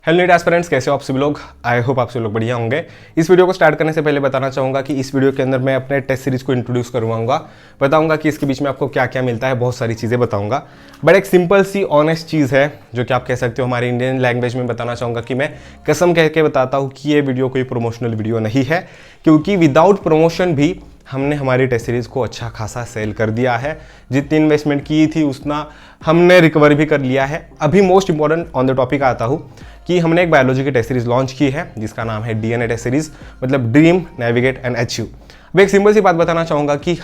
Hello NEET aspirants, कैसे हो आप सभी लोग। आई होप आप सभी लोग बढ़िया होंगे। इस वीडियो को स्टार्ट करने से पहले बताना चाहूँगा कि इस वीडियो के अंदर मैं अपने टेस्ट सीरीज को इंट्रोड्यूस करवाऊंगा, बताऊंगा कि इसके बीच में आपको क्या क्या मिलता है, बहुत सारी चीज़ें बताऊंगा। बट एक सिंपल सी ऑनेस्ट चीज़ है जो कि आप कह सकते हो हमारी इंडियन लैंग्वेज में बताना चाहूँगा कि मैं कसम कह के बताता हूँ कि ये वीडियो कोई प्रमोशनल वीडियो नहीं है, क्योंकि विदाउट प्रमोशन भी हमने हमारी टेस्ट सीरीज़ को अच्छा खासा सेल कर दिया है। जितनी इन्वेस्टमेंट की थी उतना हमने रिकवर भी कर लिया है। अभी most important on the topic आता हूँ कि हमने एक बायोलॉजी की टेस्ट सीरीज लॉन्च की है जिसका नाम है डीएनए टेस्ट सीरीज, मतलब ड्रीम, नेविगेट एंड अचीव। अब एक सिंपल सी बात बताना चाहूँगा कि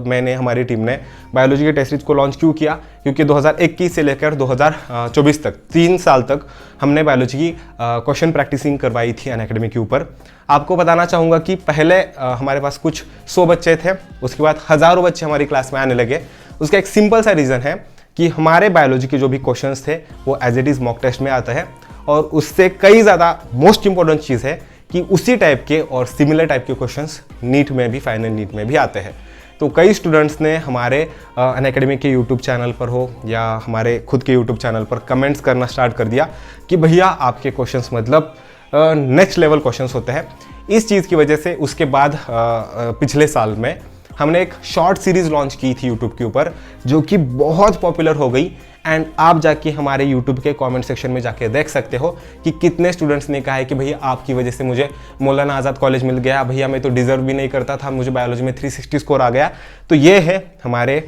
मैंने हमारी टीम ने बायोलॉजी के टेस्ट सीरीज को लॉन्च क्यों किया, क्योंकि 2021 से लेकर 2024 तक 3 साल तक हमने बायोलॉजी की क्वेश्चन प्रैक्टिसिंग करवाई थी अनअकैडमी के ऊपर। आपको बताना चाहूँगा कि पहले हमारे पास कुछ 100 बच्चे थे, उसके बाद हज़ारों बच्चे हमारी क्लास में आने लगे। उसका एक सिंपल सा रीज़न है कि हमारे बायोलॉजी के जो भी क्वेश्चंस थे वो as it is mock test में आता है, और उससे कई ज़्यादा मोस्ट इंपॉर्टेंट चीज़ है कि उसी टाइप के और सिमिलर टाइप के क्वेश्चंस नीट में भी, फाइनल नीट में भी आते हैं। तो कई स्टूडेंट्स ने हमारे अनअकैडमी के यूट्यूब चैनल पर हो या हमारे खुद के यूट्यूब चैनल पर कमेंट्स करना स्टार्ट कर दिया कि भैया आपके क्वेश्चंस मतलब नेक्स्ट लेवल क्वेश्चंस होते हैं। इस चीज़ की वजह से उसके बाद पिछले साल में हमने एक शॉर्ट सीरीज़ लॉन्च की थी यूट्यूब के ऊपर, जो कि बहुत पॉपुलर हो गई। एंड आप जाके हमारे यूट्यूब के कमेंट सेक्शन में जाके देख सकते हो कि कितने स्टूडेंट्स ने कहा है कि भैया आपकी वजह से मुझे मौलाना आज़ाद कॉलेज मिल गया, भैया मैं तो डिजर्व भी नहीं करता था, मुझे बायोलॉजी में 360 स्कोर आ गया। तो ये है हमारे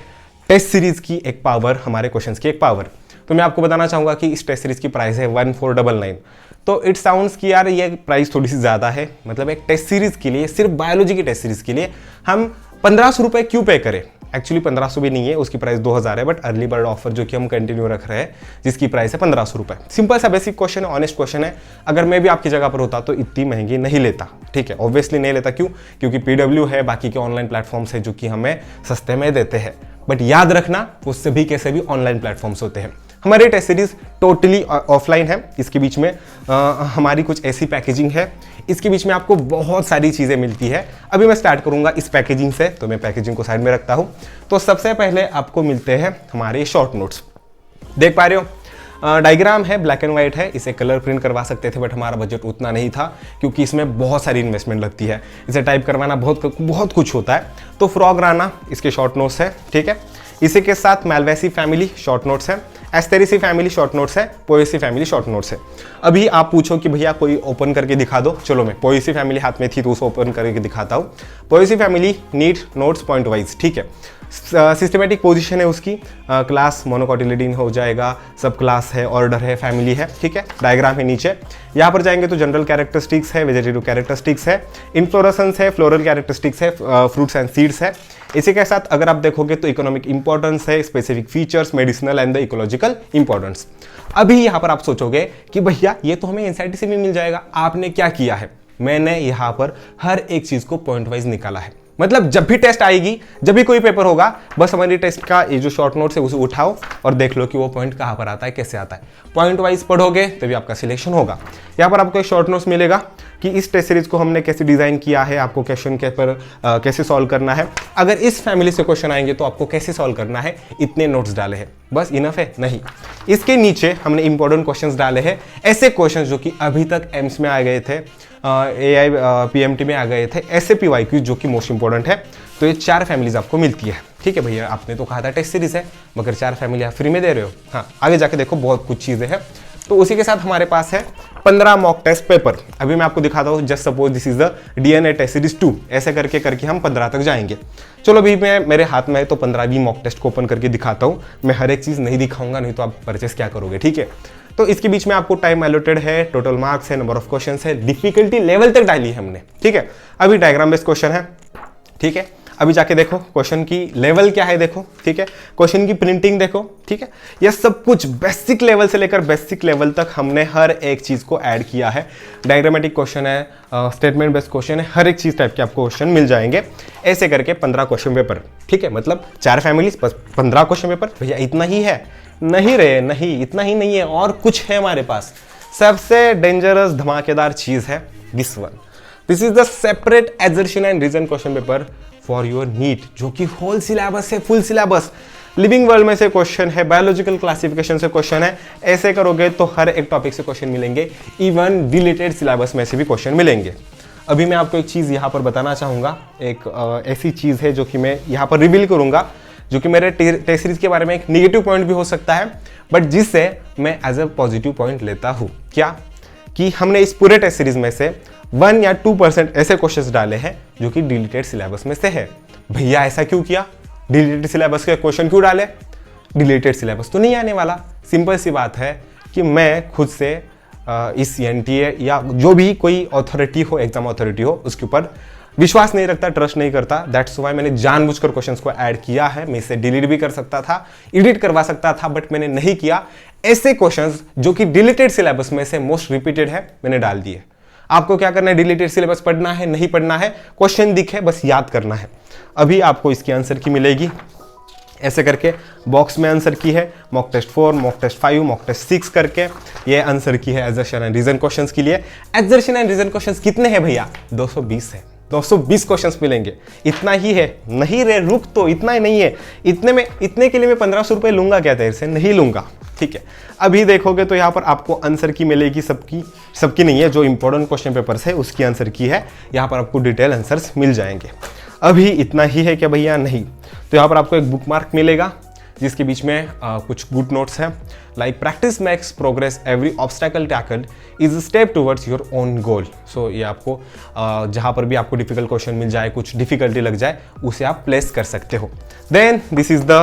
टेस्ट सीरीज़ की एक पावर, हमारे क्वेश्चंस की एक पावर। तो मैं आपको बताना चाहूँगा कि इस टेस्ट सीरीज़ की प्राइस है 1499। तो इट साउंड्स कि यार ये प्राइस थोड़ी सी ज़्यादा है, मतलब एक टेस्ट सीरीज़ के लिए, सिर्फ बायोलॉजी की टेस्ट सीरीज़ के लिए हम 1500 रुपये क्यों पे करें। एक्चुअली 1500 भी नहीं है, उसकी प्राइस 2000 है, बट अर्ली बर्ड ऑफर जो कि हम कंटिन्यू रख रहे हैं जिसकी प्राइस है 1500 रुपये। सिंपल सा बेसिक क्वेश्चन है, ऑनेस्ट क्वेश्चन है। अगर मैं भी आपकी जगह पर होता तो इतनी महंगी नहीं लेता, ठीक है। ऑब्वियसली नहीं लेता, क्यों? क्योंकि PW है, बाकी के ऑनलाइन प्लेटफॉर्म्स है जो कि हमें सस्ते में देते हैं। बट याद रखना वो सभी के सभी ऑनलाइन प्लेटफॉर्म्स होते हैं। हमारी टेस्ट सीरीज टोटली ऑफलाइन है। इसके बीच में हमारी कुछ ऐसी पैकेजिंग है, इसके बीच में आपको बहुत सारी चीज़ें मिलती है। अभी मैं स्टार्ट करूंगा इस पैकेजिंग से, तो मैं पैकेजिंग को साइड में रखता हूं। तो सबसे पहले आपको मिलते हैं हमारे शॉर्ट नोट्स, देख पा रहे हो। डायग्राम है, ब्लैक एंड व्हाइट है, इसे कलर प्रिंट करवा सकते थे बट हमारा बजट उतना नहीं था, क्योंकि इसमें बहुत सारी इन्वेस्टमेंट लगती है, इसे टाइप करवाना बहुत कुछ होता है। तो फ्रॉग राना इसके शॉर्ट नोट्स है, ठीक है। इसी के साथ मैलवेसी फैमिली शॉर्ट नोट्स है, एस्टेरिसी फैमिली शॉर्ट नोट्स है, पोएसी फैमिली शॉर्ट नोट्स है। अभी आप पूछो कि भैया कोई ओपन करके दिखा दो, चलो मैं पोएसी फैमिली हाथ में थी तो उसे ओपन करके दिखाता हूँ। Poaceae family need notes point wise, ठीक है। सिस्टमेटिक पोजीशन है उसकी, क्लास मोनोकोटिलिडीन हो जाएगा, सब क्लास है, ऑर्डर है, फैमिली है, ठीक है। डायग्राम है नीचे। यहाँ पर जाएंगे तो जनरल कैरेक्टरिस्टिक्स है, वेजिटेटिव कैरेक्टरिस्टिक्स है, इन्फ्लोरेसेंस है, फ्लोरल कैरेक्टरिस्टिक्स है, फ्रूट्स एंड सीड्स है। इसी के साथ अगर आप देखोगे तो इकोनॉमिक इंपॉर्टेंस है, specific features, medicinal and the ecological importance. अभी यहाँ पर आप सोचोगे कि भैया ये तो हमें एनसीईआरटी से भी मिल जाएगा। आपने क्या किया है, मैंने यहाँ पर हर एक चीज को पॉइंट वाइज निकाला है। मतलब जब भी टेस्ट आएगी, जब भी कोई पेपर होगा, बस हमारी टेस्ट का ये जो शॉर्ट नोट्स है उसे उठाओ और देख लो कि वो पॉइंट कहाँ पर आता है, कैसे आता है। पॉइंट वाइज पढ़ोगे तभी आपका सिलेक्शन होगा। यहाँ पर आपको एक शॉर्ट नोट्स मिलेगा कि इस टेस्ट सीरीज को हमने कैसे डिजाइन किया है, आपको क्वेश्चन के पर कैसे सॉल्व करना है, अगर इस फैमिली से क्वेश्चन आएंगे तो आपको कैसे सॉल्व करना है, इतने नोट्स डाले हैं, बस इनफ है? नहीं। इसके नीचे हमने इंपॉर्टेंट क्वेश्चंस डाले हैं, ऐसे क्वेश्चंस जो कि अभी तक एम्स में आ गए थे, AI PMT में आ गए थे, ऐसे PYQ जो कि मोस्ट इंपॉर्टेंट है। तो ये 4 फैमिलीज आपको मिलती है, ठीक है भैया। आपने तो कहा था टेस्ट सीरीज है, मगर 4 फैमिली आप फ्री में दे रहे हो। हाँ, आगे जाके देखो बहुत कुछ चीज़ें हैं। तो उसी के साथ हमारे पास है 15 मॉक टेस्ट पेपर। अभी मैं आपको दिखाता हूँ, just suppose this is the DNA test series 2, ऐसे करके हम 15 तक जाएंगे। चलो अभी मेरे हाथ में है तो 15वीं मॉक टेस्ट को ओपन करके दिखाता हूँ। मैं हर एक चीज़ नहीं दिखाऊंगा, नहीं तो आप परचेस क्या करोगे, ठीक है। तो इसके बीच में आपको टाइम एलोटेड है, टोटल मार्क्स है, नंबर ऑफ क्वेश्चन है, डिफिकल्टी लेवल तक डाली है हमने, ठीक है। अभी डायग्राम बेस्ड क्वेश्चन है, ठीक है। अभी जाके देखो क्वेश्चन की लेवल क्या है, देखो, ठीक है। क्वेश्चन की प्रिंटिंग देखो, ठीक है। यह सब कुछ बेसिक लेवल से लेकर बेसिक लेवल तक हमने हर एक चीज को ऐड किया है। डायग्रामेटिक क्वेश्चन है, स्टेटमेंट बेस्ड क्वेश्चन है, हर एक चीज टाइप के आपको क्वेश्चन मिल जाएंगे। ऐसे करके 15 क्वेश्चन पेपर, ठीक है। मतलब 4 फैमिलीज बस 15 क्वेश्चन पेपर। भैया इतना ही है? नहीं रे, नहीं, इतना ही नहीं है, और कुछ है हमारे पास। सबसे डेंजरस धमाकेदार चीज है this one. This is the separate assertion and reason question paper for your NEET, जो कि होल सिलेबस है, फुल सिलेबस। लिविंग वर्ल्ड में से क्वेश्चन है, बायोलॉजिकल क्लासिफिकेशन से क्वेश्चन है। ऐसे करोगे तो हर एक टॉपिक से क्वेश्चन मिलेंगे, इवन डिलीटेड सिलेबस में से भी क्वेश्चन मिलेंगे। अभी मैं आपको एक चीज़ यहाँ पर बताना चाहूँगा, एक ऐसी चीज़ है जो कि मैं यहाँ पर रिवील करूँगा, जो कि मेरे टेस्ट सीरीज के बारे में एक निगेटिव पॉइंट भी हो सकता है, बट जिससे मैं एज अ पॉजिटिव पॉइंट लेता हूँ। क्या कि हमने इस पूरे टेस्ट सीरीज में से 1 या 2% ऐसे क्वेश्चंस डाले हैं जो कि डिलीटेड सिलेबस में से है। भैया ऐसा क्यों किया, डिलीटेड सिलेबस के क्वेश्चन क्यों डाले? डिलीटेड सिलेबस तो नहीं आने वाला। सिंपल सी बात है कि मैं खुद से इस NTA या जो भी कोई अथॉरिटी हो, एग्जाम अथॉरिटी हो, उसके ऊपर विश्वास नहीं रखता, ट्रस्ट नहीं करता। दैट्स वाई मैंने जानबूझकर क्वेश्चंस को ऐड किया है। मैं इसे डिलीट भी कर सकता था, एडिट करवा सकता था, बट मैंने नहीं किया। ऐसे क्वेश्चंस जो कि डिलीटेड सिलेबस में से मोस्ट रिपीटेड है, मैंने डाल दिए। आपको क्या करना है, डिलीटेड सिलेबस पढ़ना है, नहीं पढ़ना है, क्वेश्चन दिखे बस याद करना है। अभी आपको इसकी आंसर की मिलेगी ऐसे करके, बॉक्स में आंसर की है, mock test 4, mock test 5, mock test 6 करके ये आंसर की है एजर्शन एंड रीजन क्वेश्चंस के लिए। एजर्शन एंड रीजन क्वेश्चंस कितने हैं भैया? 220 है। 220 क्वेश्चंस मिलेंगे। इतना ही है? नहीं रे, रुक, तो इतना ही नहीं है। इतने के लिए मैं 1500 रुपये लूंगा क्या तेरे से? नहीं लूंगा, ठीक है। अभी देखोगे तो यहाँ पर आपको आंसर की मिलेगी, सबकी नहीं है, जो इंपॉर्टेंट क्वेश्चन पेपर्स है उसकी आंसर की है। यहाँ पर आपको डिटेल आंसर्स मिल जाएंगे। अभी इतना ही है क्या भैया? नहीं। तो यहाँ पर आपको एक बुक मार्क मिलेगा जिसके बीच में कुछ गुड नोट्स हैं, like practice makes progress, every obstacle tackled is step towards your own goal. So ये आपको जहाँ पर भी आपको डिफिकल्ट क्वेश्चन मिल जाए, कुछ डिफिकल्टी लग जाए, उसे आप प्लेस कर सकते हो। Then this is the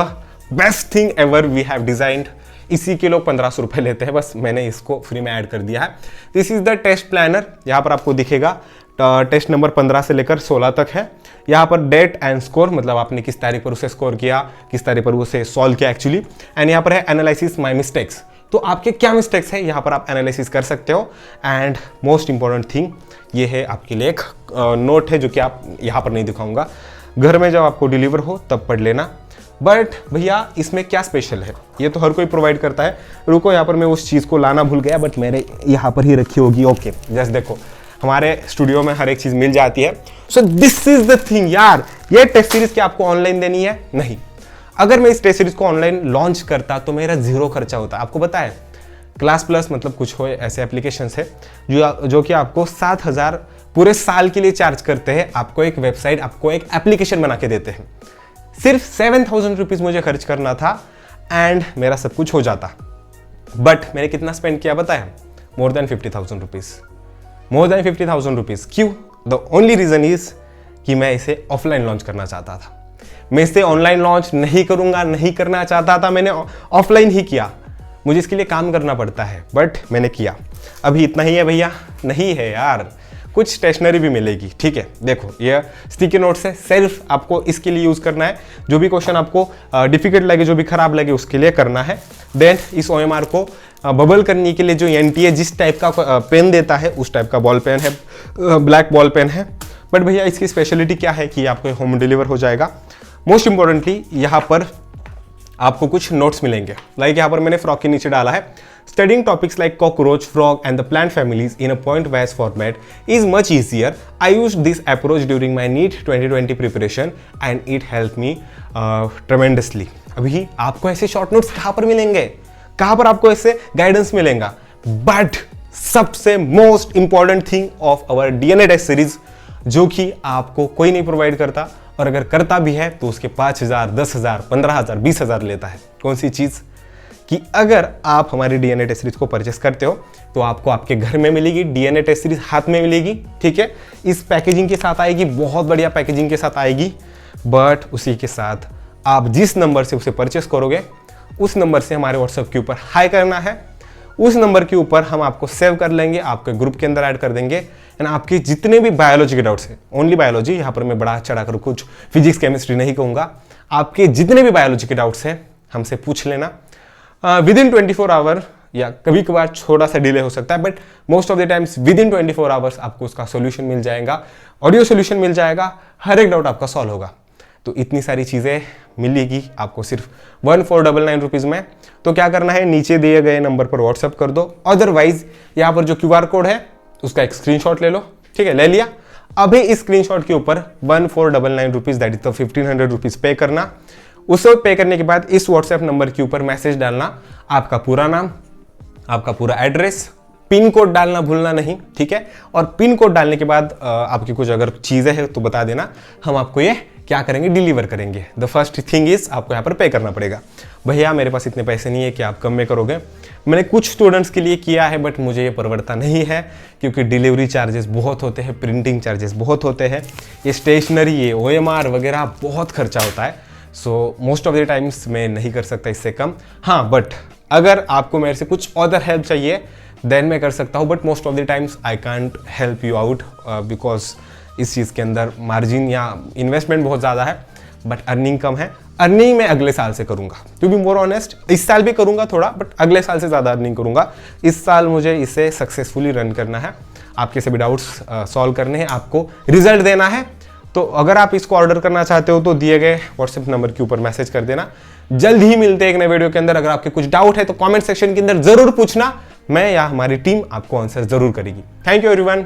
best thing ever we have designed. इसी के लोग 1500 रुपये लेते हैं, बस मैंने इसको फ्री में ऐड कर दिया है। This is the test planner. यहाँ पर आपको दिखेगा टेस्ट नंबर 15 से लेकर 16 तक है। यहाँ पर डेट एंड स्कोर, मतलब आपने किस तारीख पर उसे स्कोर किया, किस तारीख पर उसे सॉल्व किया एक्चुअली। एंड यहाँ पर है एनालिसिस माई मिस्टेक्स, तो आपके क्या मिस्टेक्स है यहाँ पर आप एनालिसिस कर सकते हो। एंड मोस्ट इंपॉर्टेंट थिंग ये है आपके लिए एक नोट है जो कि आप यहाँ पर नहीं दिखाऊंगा, घर में जब आपको डिलीवर हो तब पढ़ लेना। बट भैया इसमें क्या स्पेशल है, ये तो हर कोई प्रोवाइड करता है। रुको, यहाँ पर मैं उस चीज़ को लाना भूल गया, बट मेरे यहाँ पर ही रखी होगी। ओके, जस्ट देखो, हमारे स्टूडियो में हर एक चीज़ मिल जाती है। So this is the thing यार, ये टेस्ट सीरीज क्या आपको ऑनलाइन देनी है? नहीं। अगर मैं इस टेस्ट सीरीज को ऑनलाइन लॉन्च करता तो मेरा 0 खर्चा होता। आपको पता है, क्लास प्लस मतलब कुछ हो ऐसे एप्लीकेशंस है जो कि आपको 7000 पूरे साल के लिए चार्ज करते हैं। आपको एक वेबसाइट, आपको एक एप्लीकेशन बना के देते हैं। सिर्फ 7000 रुपीज़ मुझे खर्च करना था एंड मेरा सब कुछ हो जाता। बट मैंने कितना स्पेंड किया बताया? More than 50,000 rupees. More than 50,000 rupees. क्यों? द ओनली रीज़न इज कि मैं इसे ऑफलाइन लॉन्च करना चाहता था। मैं इसे ऑनलाइन लॉन्च नहीं करूँगा, नहीं करना चाहता था, मैंने ऑफलाइन ही किया। मुझे इसके लिए काम करना पड़ता है, बट मैंने किया। अभी इतना ही है भैया? नहीं है यार, कुछ स्टेशनरी भी मिलेगी, ठीक है। देखो, ये स्टिकी नोट्स है, सिर्फ आपको इसके लिए यूज़ करना है। जो भी क्वेश्चन आपको डिफिकल्ट लगे, जो भी खराब लगे, उसके लिए करना है। देन इस OMR को बबल करने के लिए जो NTA जिस टाइप का पेन देता है, उस टाइप का बॉल पेन है, ब्लैक बॉल पेन है। बट भैया इसकी स्पेशलिटी क्या है कि आपको होम डिलीवर हो जाएगा। मोस्ट इंपॉर्टेंटली यहाँ पर आपको कुछ नोट्स मिलेंगे, लाइक यहाँ पर मैंने फ्रॉक के नीचे डाला है, studying topics like cockroach, frog and the plant families in a point-wise format is much easier. I used this approach during my NEET 2020 preparation and it helped me tremendously. अभी आपको ऐसे शॉर्ट नोट्स कहाँ पर मिलेंगे, कहाँ पर आपको ऐसे गाइडेंस मिलेगा? बट सबसे most important thing of our DNA test series, जो कि आपको कोई नहीं प्रोवाइड करता, और अगर करता भी है तो उसके 5000, 10,000, 15,000, 20,000 लेता है। कौन सी चीज़? कि अगर आप हमारी DNA टेस्ट सीरीज को परचेस करते हो तो आपको आपके घर में मिलेगी, DNA टेस्ट सीरीज हाथ में मिलेगी, ठीक है। इस पैकेजिंग के साथ आएगी, बहुत बढ़िया पैकेजिंग के साथ आएगी। बट उसी के साथ आप जिस नंबर से उसे परचेस करोगे, उस नंबर से हमारे व्हाट्सएप के ऊपर हाई करना है। उस नंबर के ऊपर हम आपको सेव कर लेंगे, आपके ग्रुप के अंदर ऐड कर देंगे। एंड आपके जितने भी बायोलॉजी के डाउट्स हैं, ओनली बायोलॉजी, यहाँ पर मैं बड़ा चढ़ा कर कुछ फिजिक्स केमिस्ट्री नहीं कहूँगा, आपके जितने भी बायोलॉजी के डाउट्स हैं हमसे पूछ लेना। विद इन 24 आवर, या कभी कभार थोड़ा सा डिले हो सकता है, but most of the times with in 24 hours आपको उसका सोल्यूशन मिल जाएगा, ऑडियो सोल्यूशन मिल जाएगा, हर एक डाउट आपका सॉल्व होगा। तो इतनी सारी चीज़ें मिलेगी आपको सिर्फ 1499 रुपीज़ में। तो क्या करना है, नीचे दिए गए नंबर पर व्हाट्सएप कर दो, अदरवाइज यहाँ पर जो QR कोड है उसका एक स्क्रीनशॉट ले लो, ठीक है, ले लिया। अभी इस स्क्रीनशॉट के ऊपर 1499 rupees, that is the 1500 rupees पे करना। उससे पे करने के बाद इस व्हाट्सएप नंबर के ऊपर मैसेज डालना, आपका पूरा नाम, आपका पूरा एड्रेस, पिन कोड डालना भूलना नहीं, ठीक है। और पिन कोड डालने के बाद आपकी कुछ अगर चीज़ें हैं तो बता देना, हम आपको ये क्या करेंगे, डिलीवर करेंगे। द फर्स्ट थिंग इज आपको यहाँ पर पे करना पड़ेगा। भैया मेरे पास इतने पैसे नहीं है कि आप कम में करोगे। मैंने कुछ स्टूडेंट्स के लिए किया है बट मुझे ये परवड़ता नहीं है, क्योंकि डिलीवरी चार्जेस बहुत होते हैं, प्रिंटिंग चार्जेस बहुत होते हैं, ये स्टेशनरी, ये OMR वगैरह बहुत खर्चा होता है। So most of the times मैं नहीं कर सकता इससे कम। हाँ, बट अगर आपको मेरे से कुछ अदर हेल्प चाहिए देन मैं कर सकता हूँ, but most of the times I can't help you out because इस चीज़ के अंदर मार्जिन या इन्वेस्टमेंट बहुत ज़्यादा है, बट अर्निंग कम है। अर्निंग मैं अगले साल से करूँगा, टू बी मोर ऑनेस्ट। इस साल भी करूँगा थोड़ा, बट अगले साल से ज़्यादा अर्निंग करूँगा। इस साल मुझे इसे सक्सेसफुली रन करना है, आपके सभी डाउट्स सॉल्व करने हैं, आपको रिजल्ट देना है। तो अगर आप इसको ऑर्डर करना चाहते हो तो दिए गए व्हाट्सएप नंबर के ऊपर मैसेज कर देना। जल्द ही मिलते हैं एक नए वीडियो के अंदर। अगर आपके कुछ डाउट है तो कमेंट सेक्शन के अंदर जरूर पूछना, मैं या हमारी टीम आपको आंसर जरूर करेगी। Thank you everyone.